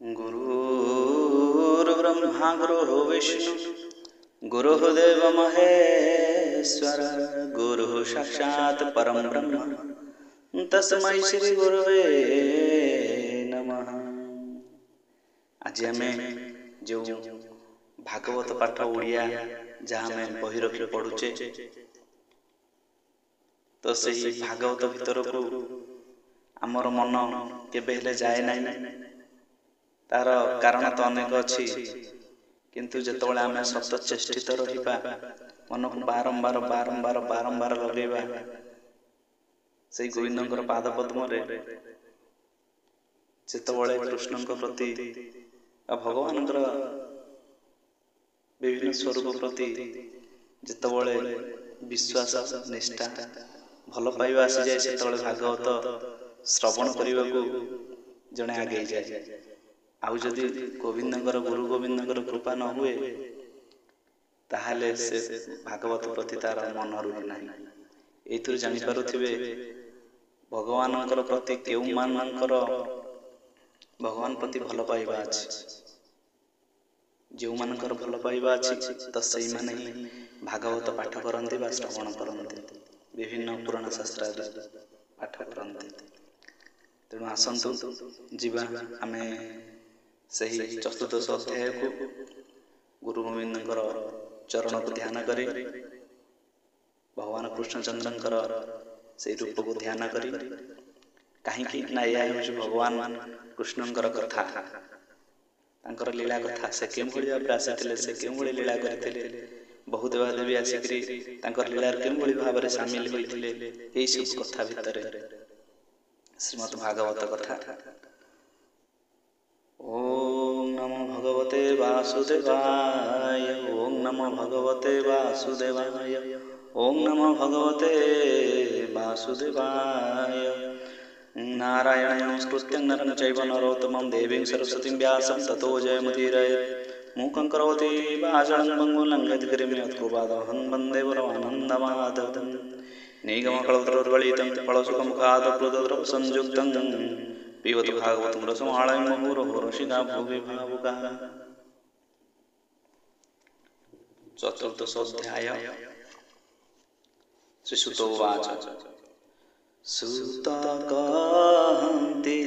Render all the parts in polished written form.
गुरुर्ब्रह्मा गुरुर्विष्णु गुरुर्देव महेश्वर गुरु साक्षात् परम ब्रह्म तस्मै श्री गुरुवे नमः। आज आम जो भागवत पाठ ओडिया जहाँ आम बही रखी पढ़ुचे तो सही भागवत भीतर को आमर मन केबे हेले जाए ना। तार कारण तो अनेक अच्छी किंतु जितेबाला आम सत चेष्टित रहा मन को बारंबार बारंबार बारंबार लगेगा से गोविंद पाद पद्म जितेबाला कृष्ण प्रति भगवान विभिन्न स्वरूप प्रति जितेबाला विश्वास निष्ठा भल पाइबा आसी जाए से भागवत श्रवण करने को जड़े आगे जाए। आउ जदि गोविंदर गुरु गोविंदर कृपा न हुए ताहले से भागवत प्रति तार मन रुहे ना। एथुर जानी पारुथिबे भगवान प्रति केउ मानकर भगवान प्रति भल पाइबा अछि। जो मानकर भल पाइबा अछि तो सेई माने ही भागवत पाठ करंती बा श्रवण करंती विभिन्न पुराण शास्त्र पाठ करंती। तेणु आसंतु जीवा आमे सही चतुर्दश अध्याय को गुरु गोविंद चरण को ध्यान करी भगवान कृष्णचंद्र से रूप को ध्यान करी कहीं ना या भगवान कृष्णंकर कथा तांकर लीला कथा से केम भली भाव आसीथिले से केम भली लीला करथिले बहु देवादेवी आसिकरी तांकर लीला केम भली भाव रे शामिल होइथिले एई सब कथा भितरे श्रीमद् भागवत कथा। ओम नमो भगवते वासुदेवाय ओम नमो भगवते वासुदेवाय ओम नमो भगवते वासुदेवाय। नारायणं नमस्कृत्यं नरं चैव नरोत्तमं देवीं सरस्वतीं व्यासं ततो जयमुदीरयेत्। मूकं करोति वाचालं पङ्गुं लङ्घयति यत्कृपादहं वन्दे परमानन्दमाधवं। निगमकल्पतरुर्गलितं फलसुखमुखादप्लुतद्रवसंयुक्तं पिबतु भागवतं रसमालयं मुहुरमुहुः रसिका भुवि भावुकाः। चतुर्दशोऽध्याय। श्रीसुत उवाच सुत कहन्ति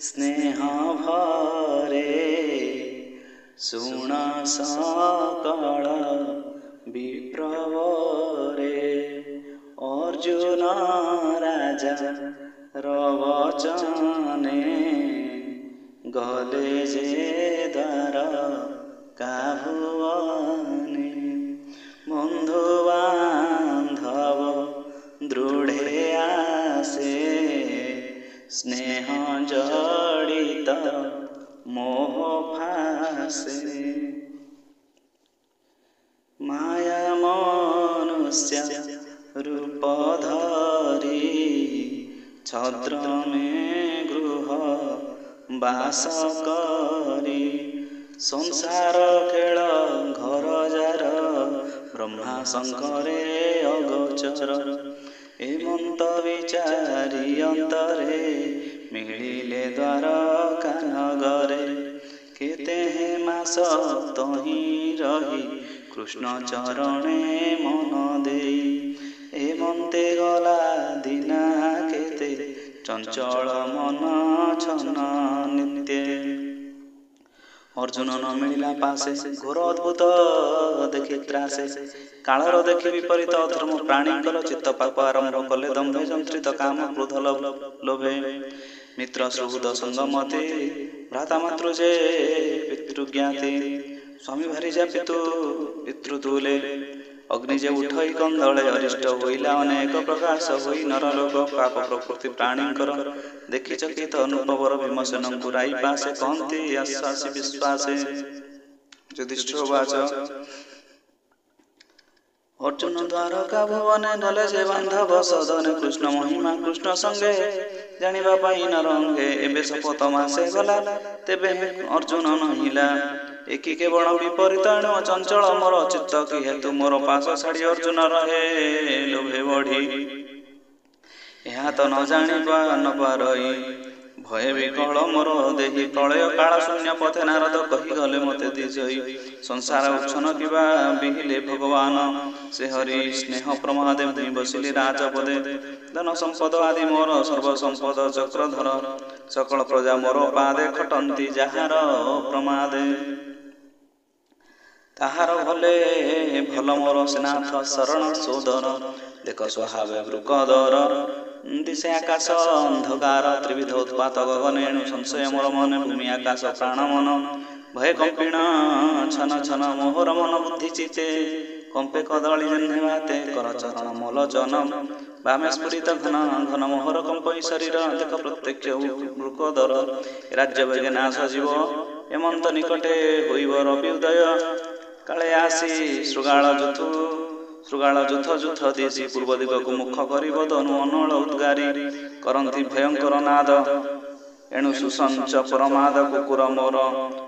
स्नेहभरे शुण सकल विप्रवरे अर्जुन राजा रवचने गले जे द्वार काहुवने बंधु बांधव दृढ़े आसे स्नेह जड़ित मोह फासे माया मनुष्य रूप धरी छद्र में गृह बास करी संसार खेल घर जार ब्रह्मा शंकरे अगोचर एमंत विचारी अंतरे मिलिले द्वारका नगरे केते मास तही रही कृष्ण चरणे मन देई एमंते गला दिना केते चंचल मन छन नित्य। अर्जुन न मिलिला पासे घोर अद्भुत देखि त्रासे कालर देखि विपरीत अधर्म प्राणीकर चित्त पाप आरंभ कले दम्भे जंत्रित काम क्रोध लोभे मित्र सुहृद संगमते भ्राता मातृ जे पितृज्ञाते स्वामी भारी जा पितृतुले अग्नि जे उठई कंदले अरिष्ट होइला अनेक प्रकाश होई नरलोक पाप प्रकृति प्राणीकर देखि चकित अनुभवर भीमसेन पुराई पासे कहन्ति आश्वासी विश्वासे। युधिष्ठिरवाच अर्जुन द्वारका भुवने गले जे बांधव सदने कृष्ण महिमा कृष्ण संगे जानिबा पाई नरंगे एबे शपथ मासे गला तेबे अर्जुन नहिला एकी केवल विपरीत चंचल मोर चित्त कि हेतु मोर पास छाड़ी अर्जुन रहे लोभे बढ़ी। यह तो न जानिबा न पारई ଭୟ ବିକଳ ମୋର ଦେହି ପ୍ରଳୟ କାଳ ଶୂନ୍ୟ ପଥେ ନାରଦ କହିଗଲେ ମତେ ଦିଶଇ ସଂସାର ଉଚ୍ଛନ କିବା ବିହିଲେ ଭଗବାନ ସେ ହରି ସ୍ନେହ ପ୍ରମାଦେ ମୁଇଁ ବସିଲି ରାଜପଦେ ଧନ ସମ୍ପଦ ଆଦି ମୋର ସର୍ବ ସମ୍ପଦ ଚକ୍ରଧର ସକଳ ପ୍ରଜା ମୋର ପାଦେ ଖଟନ୍ତି ଯାହାର ପ୍ରମାଦେ ତାହାର ଭଲେ ଭଲ ମୋର ସେନାଥ ଶରଣ ସୋଦର ଦେଖ ସ୍ୱଭାବେ ବୃକଦର ଦିଶେ ଆକାଶ ଅନ୍ଧକାର ତ୍ରିବିଧ ଉତ୍ପାତ ଗଗନେଣୁ ସଂଶୟ ମୋର ମନେ ଭୂମି ଆକାଶ ପ୍ରାଣ ମନ ଭୟ କମ୍ପିଣ ଛନ ଛନ ମୋହର ମନ ବୁଦ୍ଧି ଚିତେ କମ୍ପେ କଦଳୀ ଜହ୍ନେବାତେ କର ଚରଣ ମଲୋଚନ ବାମେ ସ୍ଫୁରିତ ଘନ ଘନ ମୋହର କମ୍ପଇ ଶରୀର ଦେଖ ପ୍ରତ୍ୟକ୍ଷ ବୃକଦର ରାଜ୍ୟ ବେଗେ ନାଶ ଯିବ ଏମନ୍ତ ନିକଟେ ହୋଇବ ରବି ଉଦୟ କାଳେ ଆସି ଶୃଗାଳ ଯୁଥ ଯୁଥ ଦେଶୀ ପୂର୍ବ ଦିଗକୁ ମୁଖ କରିବ ତନୁ ଅନଳ ଉଦ୍ଗାରୀ କରନ୍ତି ଭୟଙ୍କର ନାଦ ଏଣୁ ସୁସଞ୍ଚ ପରମାଦ କୁକୁର ମୋର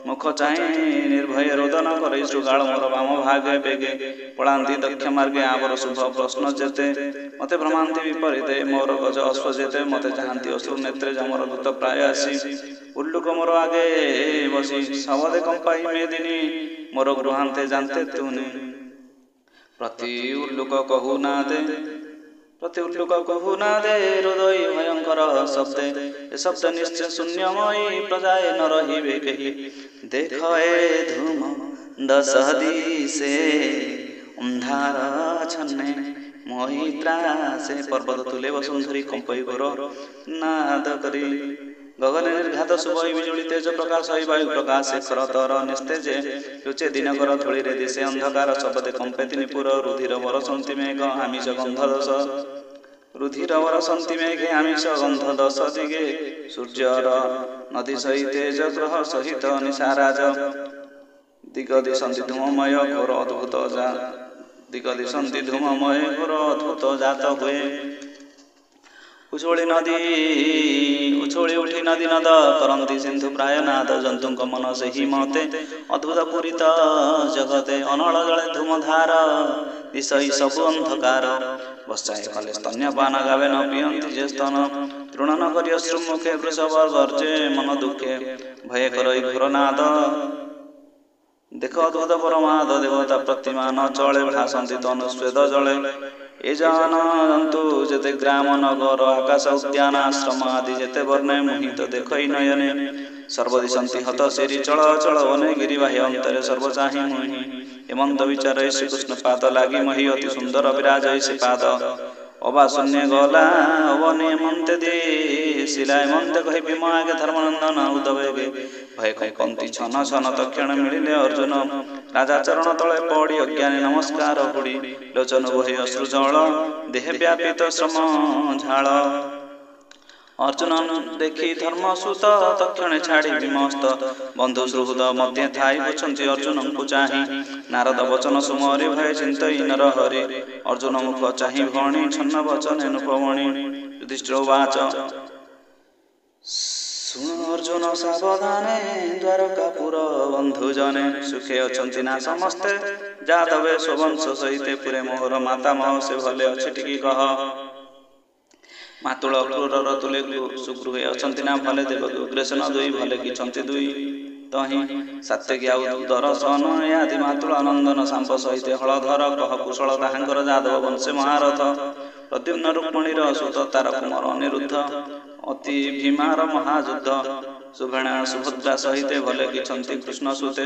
ମୁଖ ଚାହିଁ ନିର୍ଭୟ ରୋଦନ କରି ଶୃଗାଳ ମୋର ବାମ ଭାଗେ ବେଗେ ପଳାନ୍ତି ଦକ୍ଷ ମାର୍ଗେ ଆମର ଶୁଭ ପ୍ରଶ୍ନ ଯେତେ ମତେ ଭ୍ରମାନ୍ତି ବିପରୀତେ ମୋର ଗଜ ଅଶ୍ଵ ଯେତେ ମତେ ଚାହାନ୍ତି ଅଶ୍ରୁ ନେତ୍ରେ ଯମର ଦୂତ ପ୍ରାୟ ଆସି ଉଲ୍ଲୁକ ମୋର ଆଗେ ବସି ଶବଦେ କମ୍ପାଇ ମେଦିନୀ ମୋର ଗୃହାନ୍ତେ ଜାନ୍ତେ ତୁନି ପ୍ରତି ଉଲ୍ଲୁକ କହୁନାଦେ ହୃଦୟ ଭୟଙ୍କର ଶବ୍ଦେ ଏ ଶବ୍ଦ ନିଶ୍ଚୟ ଶୂନ୍ୟମୟୀ ପ୍ରଜାଏ ନ ରହିବେ କେହି ଦେଖ ଏ ଧୂମ ଦଶ ଦିଶେ ଅନ୍ଧାର ଛନ୍ନେ ମହିତ୍ରା ସେ ପର୍ବତ ତୁଲେ ବସୁନ୍ଧରୀ କମ୍ପଇ ଘୋର ନାଦ କରି ଗଗନ ନିର୍ଘାତ ଶୁଭଇ ବିଜୁଳି ତେଜ ପ୍ରକାଶ ହୋଇ ବାୟୁ ପ୍ରକାଶ ଶେଖର ତର ନିସ୍ତେଜେ ଲୁଚେ ଦିନକର ଧୂଳିରେ ଦିଶେ ଅନ୍ଧକାର ଶବଦେ କମ୍ପେ ତିନି ପୁର ରୁଧିର ବରସନ୍ତି ମେଘ ଆମିଷ ଗନ୍ଧ ଦଶ ରୁଧିର ବରସନ୍ତି ମେଘେ ଆମିଷ ଗନ୍ଧ ଦଶ ଦିଗେ ସୂର୍ଯ୍ୟର ନଦୀ ସହି ତେଜ ଗ୍ରହ ସହିତ ନିଶାରାଜ ଦିଗ ଦିଶନ୍ତି ଧୂମମୟ ଘୋର ଅଦ୍ଭୁତ ଜାତ ହୁଏ ଉଛୁଳି ଉଠି ନଦୀ ନଦ କରନ୍ତି ସିନ୍ଧୁ ପ୍ରାୟ ନାଦ ଜନ୍ତୁଙ୍କ ମନ ସେହି ମତେ ଅଦ୍ଭୁତ ପୂରିତ ଜଗତେ ଅନଳ ଜଳେ ଧୂମଧାର ଦିଶଇ ସବୁ ଅନ୍ଧକାର ବସାଏ କଲେ ସ୍ତନ୍ୟପାନ ଗାବେ ନ ପିଅନ୍ତି ଯେ ସ୍ତନ ତୃଣନ କରି ଅଶ୍ରୁ ମୁଖେ ବୃଷଭ ଗର୍ଜେ ମନ ଦୁଃଖେ ଭୟ କରଇ ଘୋର ନାଦ ଦେଖ ଅଦ୍ଭୁତ ପରମାଦ ଦେବତା ପ୍ରତିମା ନ ଚଳେ ଭାସନ୍ତି ତନୁ ସ୍ୱେଦ ଜଳେ ଏ ଜନ୍ତୁ ଯେତେ ଗ୍ରାମ ନଗର ଆକାଶ ଉଦ୍ୟାନ ଆଶ୍ରମ ଆଦି ଯେତେ ବର୍ଣ୍ଣେ ମୋହିତ ଦେଖଇ ନୟନେ ସର୍ବଦିଶନ୍ତି ହତ ଶିରି ଚଳ ଚଳ ବନେ ଗିରିବାହୀ ଅନ୍ତରେ ସର୍ବ ଚାହିଁ ମୁହିଁ ହେମନ୍ତ ବିଚାର ଶ୍ରୀକୃଷ୍ଣ ପାଦ ଲାଗି ମହି ଅତି ସୁନ୍ଦର ବିରାଜ ସେ ପାଦ ଅବା ଶୂନ୍ୟ ଗଲା ଅବନି ହେମନ୍ତେ ଦିଶିଲା ହେମନ୍ତେ କହି ଭୀମ ଆଗେ ଧର୍ମନନ୍ଦନ ଉଦବେগে ଭୟ କମ୍ପନ୍ତି ଛନ ଛନ ତକ୍ଷଣ ମିଳିଲେ ଅର୍ଜୁନ ରାଜା ଚରଣ ତଳେ ପଡ଼ି ଅଜ୍ଞାନୀ ନମସ୍କାର ହୁଡ଼ି ଲୋଚନ ବହି ଅଶ୍ରୁ ଜଳ ଦେହେ ବ୍ୟାପିତ ଶ୍ରମ ଝାଳ ଅର୍ଜୁନ ଦେଖି ଧର୍ମସୂତ ତକ୍ଷଣେ ଛାଡ଼ି ବିମସ୍ତ ବନ୍ଧୁ ସୁହୃଦ ମଧ୍ୟେ ଥାଇ ବୁଝନ୍ତି ଅର୍ଜୁନଙ୍କୁ ଚାହିଁ ନାରଦ ବଚନ ସୁମରି ଭୟ ଚିନ୍ତଇ ନର ହରି ଅର୍ଜୁନ ମୁଖ ଚାହିଁ ଭଣୀ ଛନ୍ନ ବଚନେ ନୃପମଣି ଯୁଧିଷ୍ଠିର ଉବାଚ ଶୁଣ ଅର୍ଜୁନ ସାବଧାନେ ଦ୍ୱାରକାପୁର ବନ୍ଧୁ ଜନେ ସୁଖେ ଅଛନ୍ତି ନା ସମସ୍ତେ ଯାଦବେ ସ୍ୱବଂଶ ସହିତେ ପୁରେ ମୋହର ମାତାମହ ସେ ଭଲେ ଅଛି ଟିକେ କହ ମାତୁଳ କ୍ରୂରର ତୁଲେ ସୁଗୃହେ ଅଛନ୍ତି ନା ଭଲେ ଦେବ ଉଗ୍ରସେନ ଦୁଇ ଭଲେ କିଛନ୍ତି ଦୁଇ ତହିଁ ସାତ୍ୟକି ଆଉ ଦରସନ ଆଦି ମାତୁଳ ନନ୍ଦନ ସାମ୍ପ ସହିତେ ହଳଧର କହ କୁଶଳ ତାହାଙ୍କର ଯାଦବ ବଂଶେ ମହାରଥ ପ୍ରଦ୍ୟୁମ୍ନ ରୁକ୍ମଣୀର ସୁତ ତାର କୁମର ଅନିରୁଦ୍ଧ ଅତି ଭୀମାର ମହାଯୁଦ୍ଧ ସୁଭେଣା ସୁଭଦ୍ରା ସହିତେ ଭଲେ କିଛନ୍ତି କୃଷ୍ଣ ସୁତେ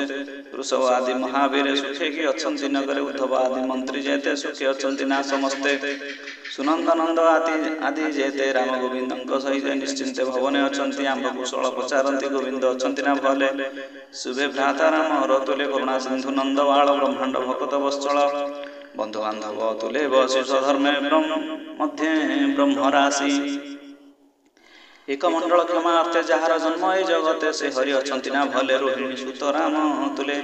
ବୃଷଭ ଆଦି ମହାବୀରେ ସୁଖେ କି ଅଛନ୍ତି ନଗରେ ଉଦ୍ଧବ ଆଦି ମନ୍ତ୍ରୀ ଯେତେ ସୁଖେ ଅଛନ୍ତି ନା ସମସ୍ତେ ସୁନନ୍ଦନନ୍ଦ ଆଦି ଯେତେ ରାମ ଗୋବିନ୍ଦଙ୍କ ସହିତ ନିଶ୍ଚିନ୍ତେ ଭବନେ ଅଛନ୍ତି ଆମ୍ବ କୁଶଳ ପଚାରନ୍ତି ଗୋବିନ୍ଦ ଅଛନ୍ତି ନା ଭଲେ ଶୁଭେ ଭ୍ରାତା ରାମ ରତୁଲେ କରୁଣା ସିନ୍ଧୁ ନନ୍ଦ ବାଳ ବ୍ରହ୍ମାଣ୍ଡ ଭକତ ବତ୍ସଳ ବନ୍ଧୁ ବାନ୍ଧବ ତୁଲେ ବସି ସ୍ୱଧର୍ମେ ମଧ୍ୟେ ବ୍ରହ୍ମରାଶି ଏକ ମଣ୍ଡଳ କ୍ଷମା ଅର୍ଥେ ଯାହାର ଜନ୍ମ ଏ ଜଗତେ ସେ ହରି ଅଛନ୍ତି ନା ଭଲେ ରୋହିଣୀ ସୁତ ରାମ ତୁଲେ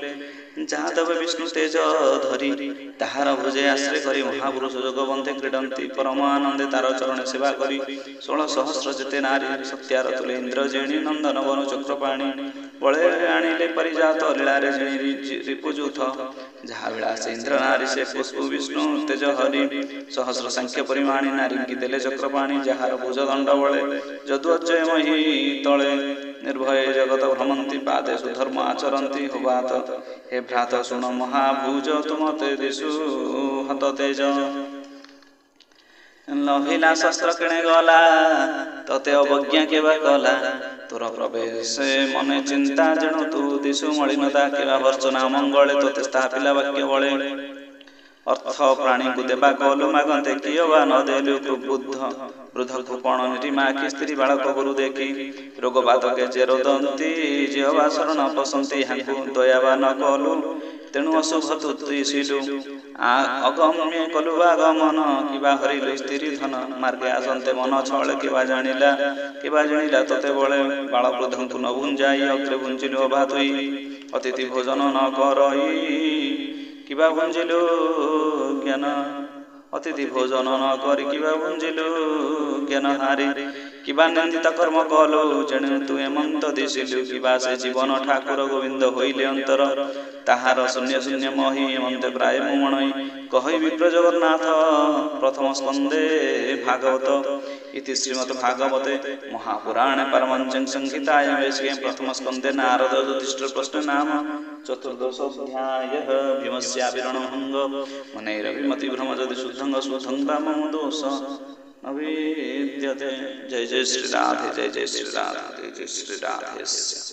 ଯାଦବ ବିଷ୍ଣୁ ତେଜ ଧରି ତାହାର ଭୁଜେ ଆଶ୍ରୟ କରି ମହାପୁରୁଷ ଯୋଗବନ୍ଧେ କ୍ରୀଡ଼ନ୍ତି ପରମାନନ୍ଦେ ତାର ଚରଣ ସେବା କରି 16 ସହସ୍ର ଯେତେ ନାରୀ ସତ୍ୟାର ତୁଲେ ଇନ୍ଦ୍ରଜେଣୀ ନନ୍ଦନ ବନ ଚକ୍ରପାଣି ବଳେ ଆଣିଲେ ପରିଜାତ ଲୀଳାରେ ଜିଣି ରିପୁଯୁଥ ଯାହା ବିଳାସ ଇନ୍ଦ୍ର ନାରୀ ସେ ପୁଷ୍ପୁ ବିଷ୍ଣୁ ତେଜ ହରି ସହସ୍ର ସାଂଖ୍ୟ ପରିମାଣୀ ନାରୀଙ୍କି ଦେଲେ ଚକ୍ରପାଣି ଯାହାର ଭୁଜ ଦଣ୍ଡ ବଳେ ଯଦୁଅଜୟ ମହି ତଳେ ନିର୍ଭୟ ଜଗତ ଭ୍ରମନ୍ତି ପାଦେ ସୁଧର୍ମ ଆଚରନ୍ତି ହୋବାତ ହେ ଭ୍ରାତ ଶୁଣ ମହାଭୁଜ ତୁମତେ ଦିଶୁ ହତ ତେଜ ଲଭିଲା ଶସ୍ତ୍ର କିଣେ ଗଲା ତତେ ଅବଜ୍ଞା କେବା କଲା ତୋର ପ୍ରବେଶ ମନେ ଚିନ୍ତା ଯେଣୁ ତୁ ଦିଶୁ ମଳିନତା କେବା ବର୍ଚ୍ଚନା ମଙ୍ଗଳେ ତୋତେ ସ୍ଥାପିଲା ବାକ୍ୟ ବଳେ ଅର୍ଥ ପ୍ରାଣୀଙ୍କୁ ଦେବା କଲୁ ମାଗନ୍ତେ କିଏ ବା ନ ଦେଲୁ ବୁଦ୍ଧ ବୃଦ୍ଧ କୃପଣ ନିରିମା କି ସ୍ତ୍ରୀ ବାଳକ ଗୁରୁ ଦେଖି ରୋଗ ବାଧକେ ଯେ ରୋଦନ୍ତି ଜିହବା ଶରଣ ପସନ୍ତି ଏହାଙ୍କୁ ଦୟାବା ନ କଲୁ ତେଣୁ ଅଶୁଭ ତୁ ଦିଶିଲୁ ଅଗମ୍ୟ କଲୁ ଆଗମନ କିବା ହରିଲୁ ସ୍ତ୍ରୀ ଧନ ମାର୍ଗେ ଆସନ୍ତେ ମନ ଛଳେ କିବା ଜାଣିଲା ତତେ ବଳେ ବାଳ ବୃଦ୍ଧଙ୍କୁ ନ ଭୁଞ୍ଜାଇ ଅଗ୍ରେ ଭୁଞ୍ଜିଲୁ ଅବା ତୁଇ ଅତିଥି ଭୋଜନ ନ କରଇ କିବା ଭୁଞ୍ଜିଲୁ ଜ୍ଞାନ ଅତିଥି ଭୋଜନ ନ କରି କିବା ଭୁଞ୍ଜିଲୁ ଜ୍ଞାନ ହାରି କିବା ନିନ୍ଦିତ କର୍ମ କଲୁ ଯେଣୁ ତୁ ଏମନ୍ତ ଦିଶିଲୁ କିବା ସେ ଜୀବନ ଠାକୁର ଗୋବିନ୍ଦ ହୋଇଲେ ଅନ୍ତର ତାହାର ଶୂନ୍ୟ ଶୂନ୍ୟ ମହି ଏମନ୍ତେ ପ୍ରାୟ ମୁମଣଇ କହି ବିପ୍ର ଜଗନ୍ନାଥ ପ୍ରଥମ ସ୍କନ୍ଧେ ଭାଗବତ ଇତି ଶ୍ରୀମଦ୍ ଭାଗବତେ ମହାପୁରାଣେ ପାରମହଂସ୍ୟ ସଂହିତାୟାଂ वैशिष्ट्यं प्रथम स्कन्धे नारद युधिष्ठिर प्रश्न नाम चतुर्दशोऽध्यायः भीमस्याभिरणभङ्ग मनैरभिमति भ्रम यदि शुद्धं सुधं मम दोष न विद्यते जय जय श्री राधे जय जय श्री राधे जय जय श्री राधे।